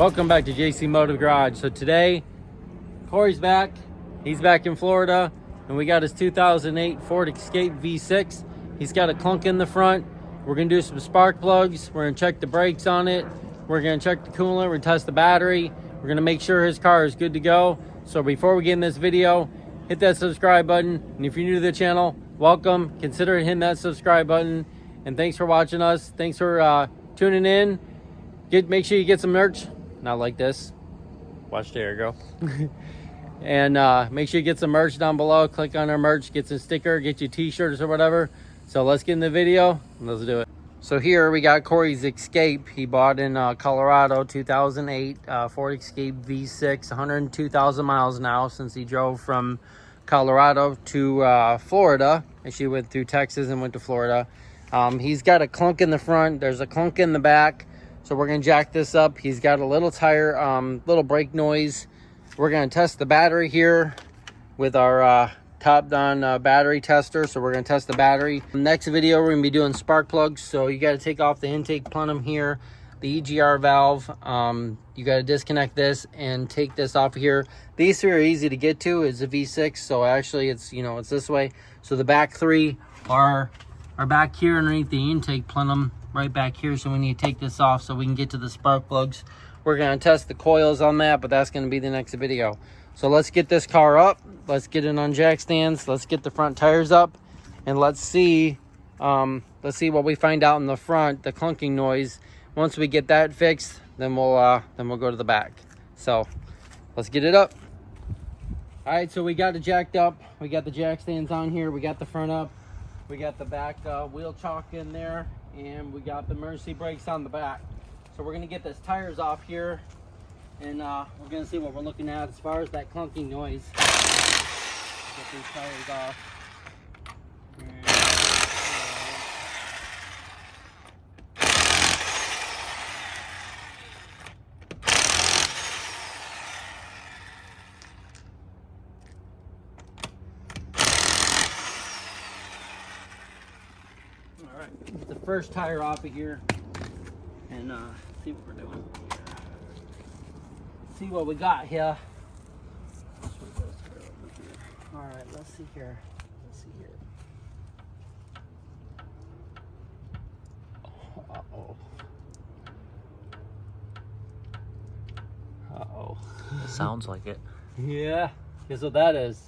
Welcome back to JCMOBILEGARAGE Garage. So today, Corey's back. He's back in Florida, and we got his 2008 Ford Escape V6. He's got a clunk in the front. We're gonna do some spark plugs. We're gonna check the brakes on it. We're gonna check the coolant. We're gonna test the battery. We're gonna make sure his car is good to go. So before we get in this video, hit that subscribe button. And if you're new to the channel, welcome. Consider hitting that subscribe button. And thanks for watching us. Thanks for tuning in. Make sure you get some merch. Not like this. Watch, there you go. And make sure you get some merch down below. Click on our merch, get some sticker, get your t-shirts or whatever. So let's get in the video and let's do it. So here we got Corey's Escape. He bought in Colorado, 2008 Ford Escape V6, 102,000 miles now since he drove from Colorado to Florida. And she went through Texas and went to Florida. He's got a clunk in the front. There's a clunk in the back. So we're gonna jack this up. He's got a little tire, little brake noise. We're gonna test the battery here with our top-down battery tester. So we're gonna test the battery. Next video, we're gonna be doing spark plugs. So you gotta take off the intake plenum here, the EGR valve. You gotta disconnect this and take this off of here. These three are easy to get to. It's a V6, so actually it's, you know, it's this way. So the back three are back here underneath the intake plenum, right back here. So we need to take this off so we can get to the spark plugs. We're going to test the coils on that, but that's going to be the next video. So let's get this car up. Let's get it on jack stands. Let's get the front tires up, and let's see what we find out in the front, the clunking noise. Once we get that fixed, then we'll go to the back. So let's get it up. All right, so we got it jacked up. We got the jack stands on here. We got the front up. We got the back wheel chock in there, and we got the emergency brakes on the back. So we're gonna get these tires off here, and we're gonna see what we're looking at as far as that clunking noise. Get these tires off. All right, get the first tire off of here, and see what we're doing. See what we got here. All right, let's see here. Uh-oh. Uh-oh. It sounds like it. Yeah, guess what that is?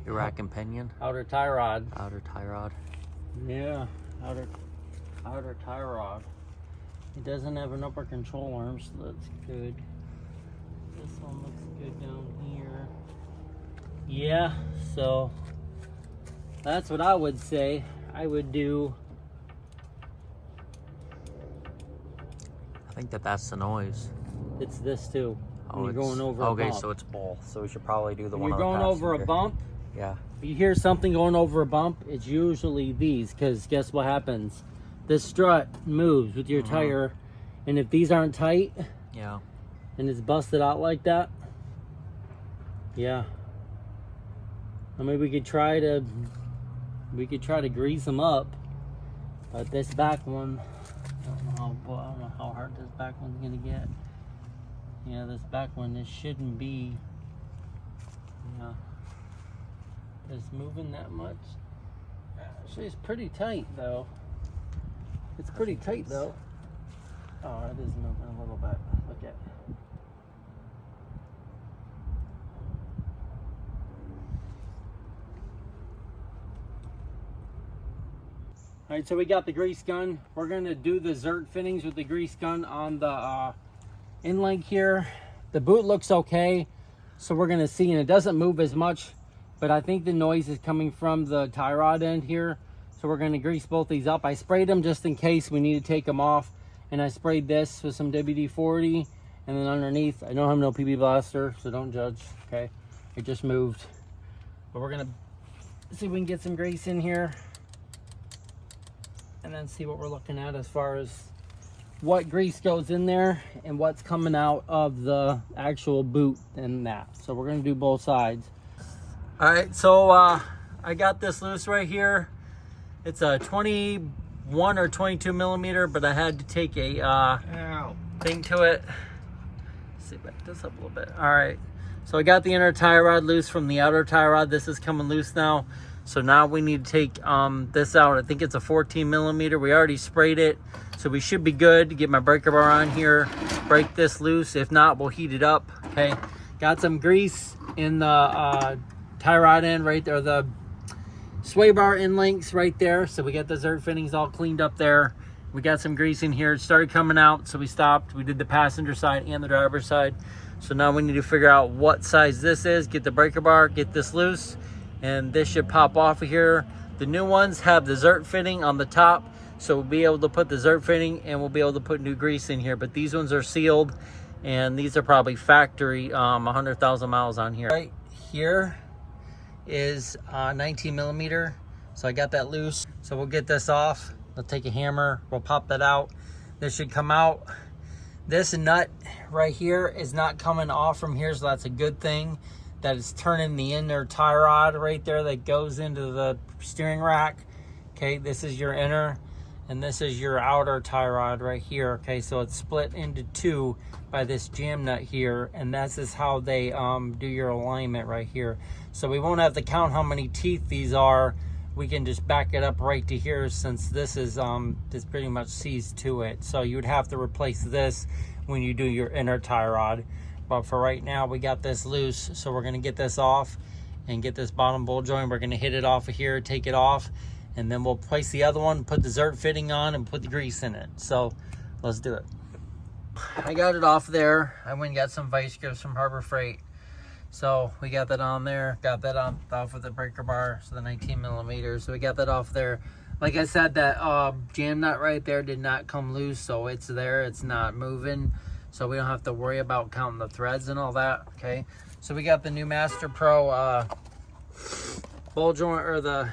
Your rack and pinion? Outer tie rod. Outer tie rod. Yeah, outer tie rod. It doesn't have an upper control arm, so that's good. This one looks good down here. Yeah, so that's what I would say. I would do. I think that's the noise. It's this too. Oh, you're going over a bump. Okay, so it's both. So we should probably do the one you're on the going over a bump. Yeah. If you hear something going over a bump, it's usually these, because guess what happens? This strut moves with your tire, and if these aren't tight, yeah, and it's busted out like that, yeah. I mean, we could try to grease them up, but this back one, I don't know how hard this back one's gonna get. Yeah, this back one, this shouldn't be, yeah, it's moving that much. Actually, it's pretty tight though. It's pretty tight though. Oh, it is moving a little bit. Look at it. All right, so we got the grease gun. We're gonna do the Zert fittings with the grease gun on the in link here. The boot looks okay, so we're gonna see, and it doesn't move as much, but I think the noise is coming from the tie rod end here. So we're gonna grease both these up. I sprayed them just in case we need to take them off, and I sprayed this with some WD-40, and then underneath, I don't have no PB blaster, so don't judge, okay? It just moved. But we're gonna see if we can get some grease in here, and then see what we're looking at as far as what grease goes in there and what's coming out of the actual boot and that. So we're gonna do both sides. All right, so I got this loose right here. It's a 21 or 22 millimeter, but I had to take a thing to it. Let's see, back this up a little bit. All right, so I got the inner tie rod loose from the outer tie rod. This is coming loose now. So now we need to take this out. I think it's a 14 millimeter. We already sprayed it, so we should be good to get my breaker bar on here. Break this loose. If not, we'll heat it up. Okay, got some grease in the tie rod end right there, the sway bar end links right there. So we got the zert fittings all cleaned up there. We got some grease in here. It started coming out, so we stopped. We did the passenger side and the driver's side. So now we need to figure out what size this is, get the breaker bar, get this loose, and this should pop off of here. The new ones have the zert fitting on the top, so we'll be able to put the zert fitting and we'll be able to put new grease in here. But these ones are sealed, and these are probably factory 100,000 miles on here. Right here is 19 millimeter, so I got that loose. So we'll get this off. We'll take a hammer, we'll pop that out. This should come out. This nut right here is not coming off from here, so that's a good thing. That is turning the inner tie rod right there that goes into the steering rack. Okay, this is your inner, and this is your outer tie rod right here. Okay, so it's split into two by this jam nut here, and this is how they do your alignment right here. So we won't have to count how many teeth these are. We can just back it up right to here, since this is this pretty much sees to it. So you would have to replace this when you do your inner tie rod. But for right now, we got this loose, so we're gonna get this off and get this bottom bolt joint. We're gonna hit it off of here, take it off, and then we'll place the other one, put the zert fitting on, and put the grease in it. So let's do it. I got it off there. I went and got some vice grips from Harbor Freight. So we got that on there, got that on off of the breaker bar, so the 19 millimeters. So we got that off there. Like I said, that jam nut right there did not come loose, so it's there, it's not moving. So we don't have to worry about counting the threads and all that, okay? So we got the new Master Pro ball joint, or the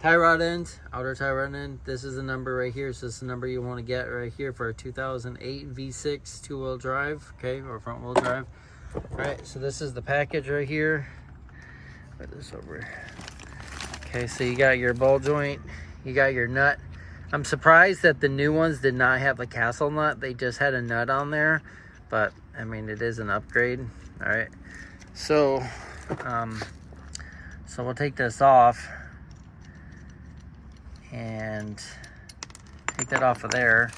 tie rod end, outer tie rod end. This is the number right here. So this is the number you want to get right here for a 2008 V6 two-wheel drive, okay, or front-wheel drive. All right, so this is the package right here. Put this over. Okay, so you got your ball joint, you got your nut. I'm surprised that the new ones did not have the castle nut. They just had a nut on there, but I mean, it is an upgrade. All right, so so we'll take this off and take that off of there.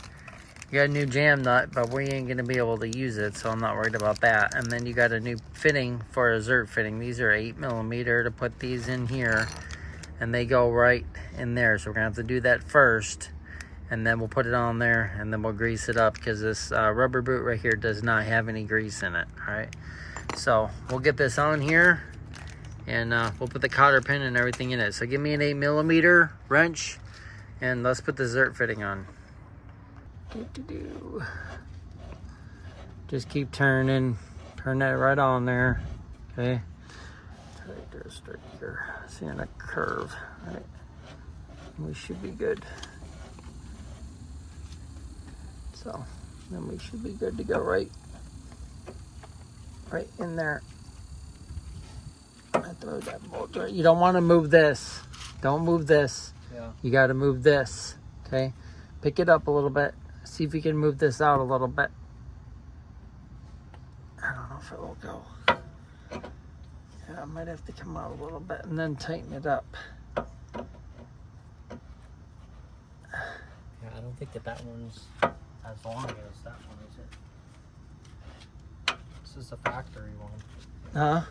You got a new jam nut, but we ain't gonna be able to use it, so I'm not worried about that. And then you got a new fitting for a zert fitting. These are 8 millimeter to put these in here, and they go right in there. So we're gonna have to do that first, and then we'll put it on there, and then we'll grease it up, because this rubber boot right here does not have any grease in it. All right, so we'll get this on here, and we'll put the cotter pin and everything in it. So give me an 8 millimeter wrench, and let's put the zert fitting on. Just keep turning, turn that right on there. Okay, right there, straight here, seeing a curve. All right, we should be good. So then we should be good to go right in there. I throw that bolt right. You don't want to move this. Don't move this. Yeah. You got to move this. Okay, pick it up a little bit. See if you can move this out a little bit. I don't know if it will go. Yeah, I might have to come out a little bit and then tighten it up. Yeah, I don't think that one's as long as that one, is it? This is the factory one. Huh?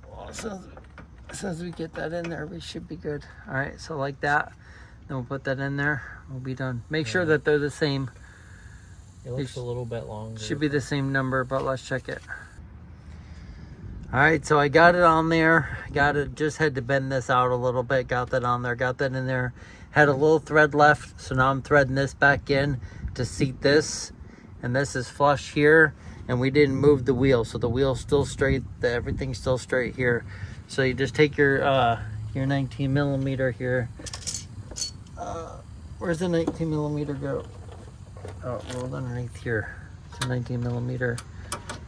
Well, as soon as we get that in there, we should be good. All right, so like that. Then we'll put that in there. We'll be done. Make sure that they're the same. It looks a little bit longer. Should be the same number, but let's check it. All right, so I got it on there. Got it. Just had to bend this out a little bit. Got that on there. Got that in there. Had a little thread left, so now I'm threading this back in to seat this. And this is flush here, and we didn't move the wheel, so the wheel's still straight. Everything's still straight here. So you just take your 19 millimeter here. Where's the 19 millimeter go? Oh, rolled underneath here. It's a 19 millimeter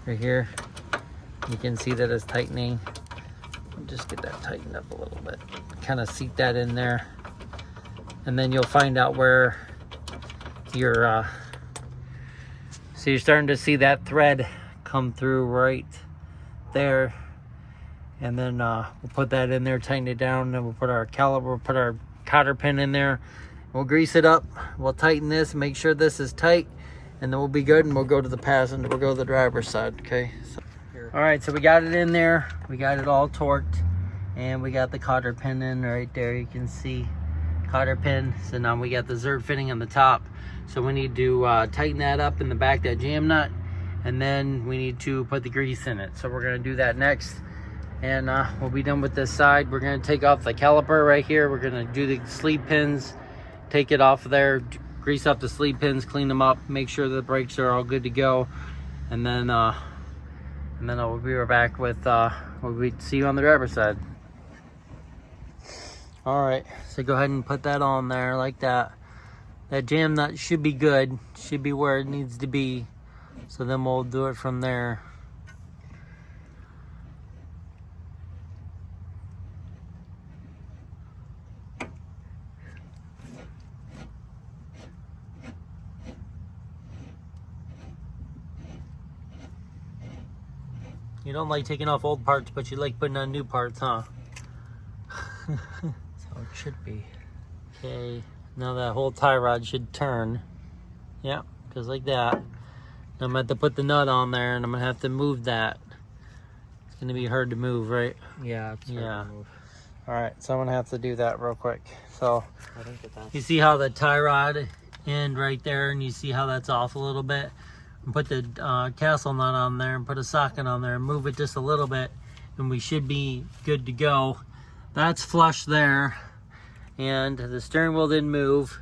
right here. You can see that it's tightening. Just get that tightened up a little bit. Kind of seat that in there. And then you'll find out where your so you're starting to see that thread come through right there, and then we'll put that in there, tighten it down, and then we'll put our caliper, we'll put our cotter pin in there, we'll grease it up, we'll tighten this, make sure this is tight, and then we'll be good, and we'll go to the passenger, we'll go to the driver's side. Okay, so, all right, so we got it in there, we got it all torqued, and we got the cotter pin in right there. You can see cotter pin. So now we got the zerd fitting on the top, so we need to tighten that up in the back, that jam nut, and then we need to put the grease in it. So we're going to do that next, and we'll be done with this side. We're going to take off the caliper right here. We're going to do the sleeve pins, take it off of there, grease up the sleeve pins, clean them up, make sure the brakes are all good to go, and then I'll be right back with we'll see you on the driver's side. All right, so go ahead and put that on there like that. That jam nut should be good, should be where it needs to be. So then we'll do it from there. You don't like taking off old parts, but you like putting on new parts, huh? That's how it should be. Okay, now that whole tie rod should turn. Yeah, just like that. Now I'm gonna have to put the nut on there, and I'm gonna have to move that. It's gonna be hard to move, right? Yeah, it's hard to move. All right, so I'm gonna have to do that real quick. So I think that's... you see how the tie rod end right there, and you see how that's off a little bit? And put the castle nut on there and put a socket on there and move it just a little bit, and we should be good to go. That's flush there, and the steering wheel didn't move,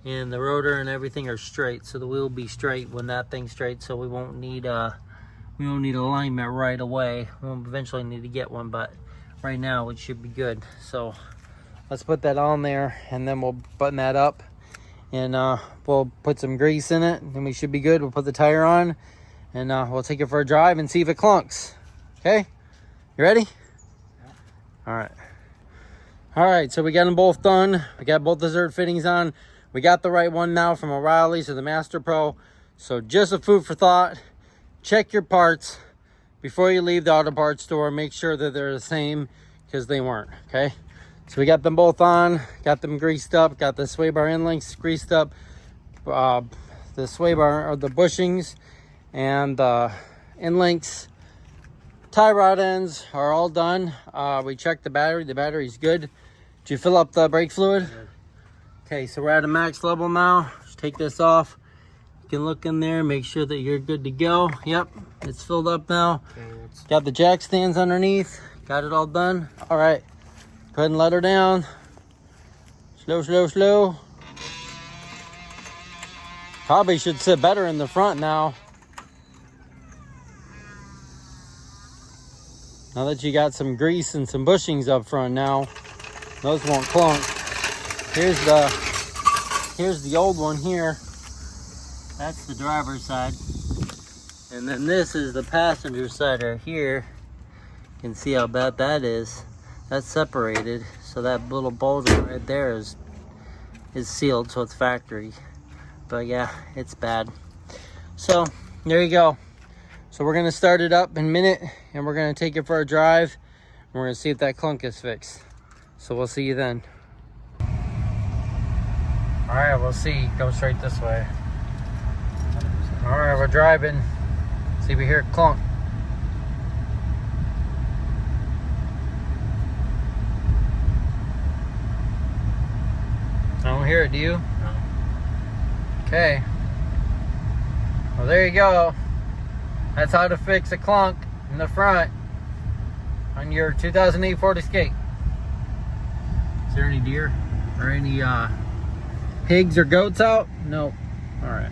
and the rotor and everything are straight, so the wheel will be straight when that thing's straight, so we won't need alignment right away. We'll eventually need to get one, but right now it should be good. So let's put that on there, and then we'll button that up, and we'll put some grease in it, and we should be good. We'll put the tire on, and we'll take it for a drive and see if it clunks. Okay, you ready? Yeah. All right, so we got them both done. We got both the zerd fittings on. We got the right one now from O'Reilly's or the Master Pro. So just a food for thought. Check your parts before you leave the auto parts store. Make sure that they're the same, because they weren't, okay? So we got them both on, got them greased up, got the sway bar end links greased up, the sway bar or the bushings and the end links. Tie rod ends are all done. We checked the battery. The battery's good. Did you fill up the brake fluid? Good. Okay, so we're at a max level now. Just take this off. You can look in there, make sure that you're good to go. Yep, it's filled up now. Okay, got the jack stands underneath. Got it all done. All right, go ahead and let her down. Slow, slow, slow. Probably should sit better in the front now. Now that you got some grease and some bushings up front now, those won't clunk. Here's the old one here. That's the driver's side. And then this is the passenger side right here. You can see how bad that is. That's separated. So that little bulge right there is sealed, so it's factory. But yeah, it's bad. So there you go. So we're gonna start it up in a minute, and we're gonna take it for a drive, and we're gonna see if that clunk is fixed. So we'll see you then. All right, we'll see. Go straight this way. All right, we're driving. See if we hear clunk. I don't hear it, do you? No. Okay. Well, there you go. That's how to fix a clunk in the front on your 2008 Ford Escape. Is there any deer or any pigs or goats out? Nope. All right.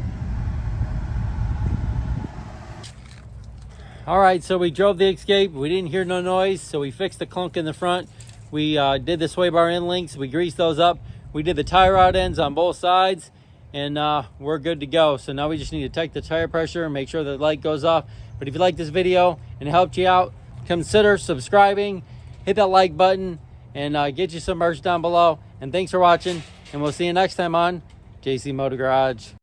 All right, so we drove the Escape. We didn't hear no noise, so we fixed the clunk in the front. We did the sway bar end links. We greased those up. We did the tie rod ends on both sides, and we're good to go. So now we just need to check the tire pressure and make sure the light goes off. But if you like this video and it helped you out, consider subscribing, hit that like button, and get you some merch down below. And thanks for watching, and we'll see you next time on JCMOBILEGARAGE.